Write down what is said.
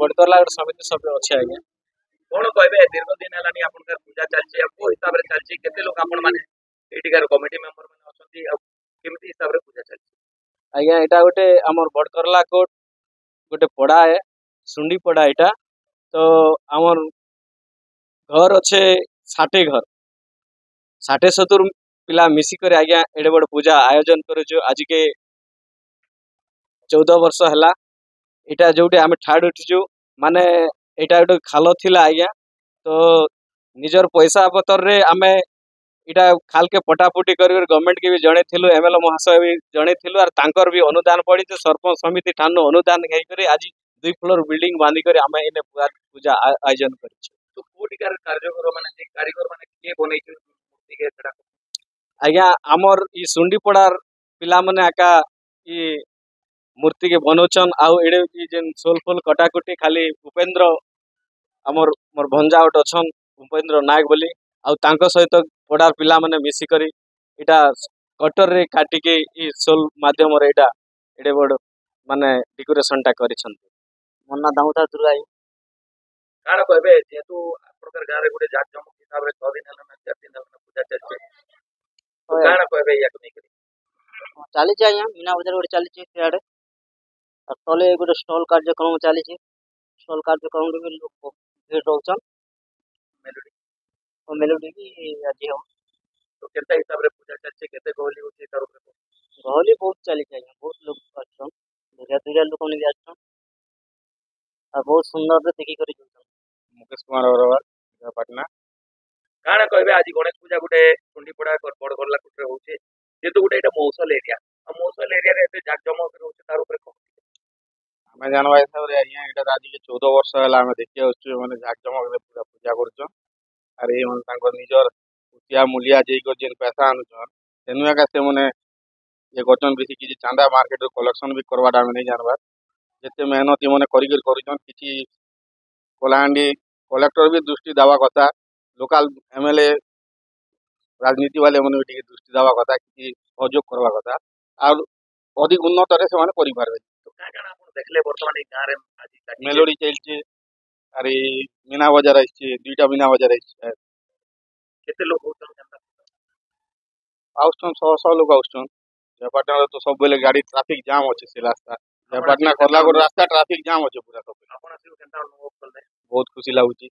बड़तरला गोटे समिति सभ्य अच्छे आज्ञा कौन कहबे दीर्घ दिन है आपन पूजा चलछि को हिसाब रे चलछि केते लोग आपन माने एटिकार कमिटी मेंबर माने अछंती केमती हिसाब रे पूजा चलछि आज्ञा एटा गोटे हमर बड़तरला कोट गोटे पड़ा है सुंडी पड़ा एटा तो हमर घर अच्छे 60 घर 60-70 पिला मिसिकर आज्ञा एडे बड़ पूजा आयोजन करूछु आज के 14 वर्ष हला एटा जोटे आमे ठाड़ उठिछु माने एटा गोटे खाल थिला आज्ञा तो निजर पैसा पतर रे आमे इटा खाल के पटापुटी कर गवर्नमेंट के भी जणे थिलु एमएलए महाशय भी जणे थिलु और तांकर भी अनुदान पड़ी तो सरपंच समिति ठानु अनुदान गई करे आज 2 फ्लोर बिल्डिंग बांधी करे आमे इने पूजा आयोजन करिछु तो कोटिकार कार्यक्रम माने जे कारीगर माने के बनेछि मूर्ति के छड़ा आज्ञा हमर ई सुंडी पड़ार पिला माने आका ई मूर्ति के बनौछन आउ एडे ई जेन सोल फुल कटाकुटी खाली उपेंद्र हमर मोर भंजा उठ अछन उपेंद्र नायक बोली आउ तांको सहित पड़ार पिला माने मिसी करी इटा कटर रे काटी के ई सोल माध्यम रे इटा एडे बड़ माने डेकोरेशन टा करिछन मन्ना दाऊता दुर्गाई काण कहबे जेतु प्रकार गारे गुटे जाक जमक हिसाब रे 6 दिन हला ना 4 दिन हला पूजा चलछि तो काण कहबे या कमी करी चली आज्ञा मीना बजार गोटे चली सियाड़े और तले गोटे स्टॉल कार्यक्रम चली स्टॉल कार्यक्रम रे लोग भीड़ रहउछन मेलोडी और मेलोडी भी आज हो तो केते हिसाब रे पूजा चलछि केते गहली होछि तार ऊपर गहली बहुत चली आज्ञा बहुत लोग आछन दूरिया लोग ने भी आछन और बहुत सुंदर रे देखि करी मुकेश कुमार अग्रवाल पटना काण कहबे आज गणेश पूजा गुटे कुंडी पड़ा बड़ गरला कुटरे होछि जेतु गुटे एटा मौसल एरिया आ मौसल एरिया रे एते जाक जमक रे होछि तार ऊपर हमें जानवा हिसाब रे आज्ञा एटा आज के 14 वर्ष हला हमें देखि आछु माने जाक जमक रे पूरा पूजा करछन अरे मन तांकर निजर उतिया मूल्य जेई को जेन पैसा अनुछन तेनुया का से माने ये करछन बेसी कि चांदा मार्केट रो कलेक्शन भी करवाडा हमें नहीं जानबा जेते मेहनत ये माने करी करछन किछि कोलांडी कलेक्टर भी दृष्टि देवा कथा लोकल एमएलए राजनीति वाले मन भी दृष्टि देवा कथा कि सहयोग करवा कथा और अधिक उन्नत रे से माने करि पारबे तो का काण आपन देखले वर्तमान ए गारे आज मेलोडी चलछि अरे मीना बाजार आछि दुईटा मीना बाजार आछि केते लोग होतन जनता आउस्टन 100 लोग आउस्टन जयपाटना तो सब बेले गाड़ी ट्रैफिक जाम अछि से रास्ता जयपाटना करला को रास्ता ट्रैफिक जाम अछि पूरा सब आपन से केनता अनुभव करले बहुत खुशी लागुची।